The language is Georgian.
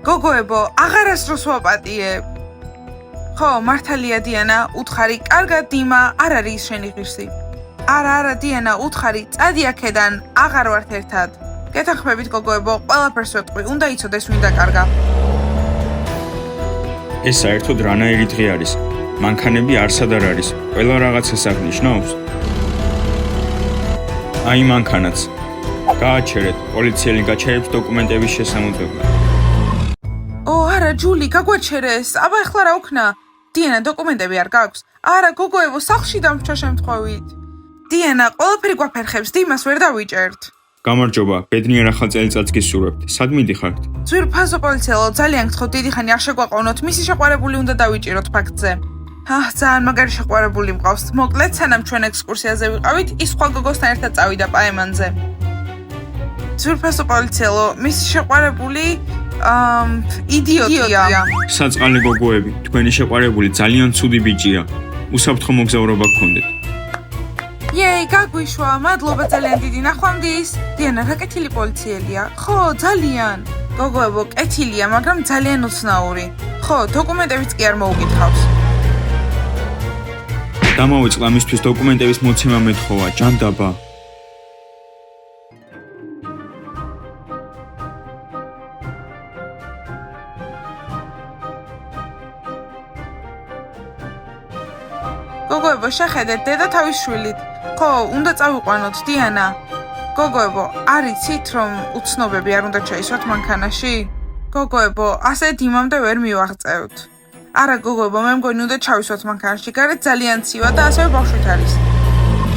გოგოებო, აღარასდროს ვაპატიებ. ხო, მართალია დიანა, უთხარი, კარგად დიმა, არ არის შენი ღირსი. არა, დიანა, უთხარი, წადი აქედან, აღარ ვართ ერთად. გეთანხმებით გოგოებო, ყველაფერს ვეტყვი, უნდა იცოდეს ვინ დაკარგა. ეს საერთოდ რანაირი დღე არის? მანქანები არსად არ არის. ყველა რაღაცას აღნიშნავს. აი მანქანაც. გააჩერეთ, პოლიციელი გაჩერებს დოკუმენტების შესამოწმებლად. არა, ჯული, გაგვაჩერეს. აბა ეხლა რა ვქნა? დიანა, დოკუმენტები არ გაქვს? არა, გოგოებო, სახლში დამრჩა შემთხვევით. დიანა, ყველაფერი გვაფერხებს, დიმას ვერ დავიჭერთ. გამარჯობა, ბედნიერ ახალ წელიწადს გისურვებთ. სად მიდიხართ? ძვირფასო პოლიციელო, ძალიან გთხოვთ, დიდი ხანი არ შეგვაყოვნოთ, მისი შეყვარებული უნდა დავიჭიროთ ფაქტზე. ძალიან მაგარი შეყვარებული მყავს. მოკლედ, სანამ ჩვენ ექსკურსიაზე ვიყავით, ის სხვა გოგოსთან ერთად წავიდა პაემანზე. ძვირფასო პოლიციელო, მისი შეყვარებული იდიოტია. საწყალი გოგოები, თქვენი შეყვარებული ძალიან ცუდი ბიჭია. უსაფრთხო მოგზაურობა გქონდეთ. იეი, გაგვიშვა, მადლობა ძალიან დიდი, ნახვამდის. დიანა, რა კეთილი პოლიციელია. ხო, ძალიან. გოგოებო, კეთილია, მაგრამ ძალიან უცნაური. ხო, დოკუმენტებიც კი არ მოუკითხავს. დამავიწყდა მისთვის დოკუმენტების მოცემა მეთხოვა, ჯანდაბა. გოგოებო, შეხედეთ, დედა თავის შვილით. ხო, უნდა წავიყვანოთ, დიანა. გოგოებო, არ იცით, რომ უცნობები არ უნდა ჩაისვათ მანქანაში? გოგოებო, ასე დიმამდე ვერ მივაღწევთ. არა, გოგოებო, მე მგონი უნდა ჩავისვათ მანქანაში, გარეთ ძალიან ცივა და ასევე ბავშვით არის.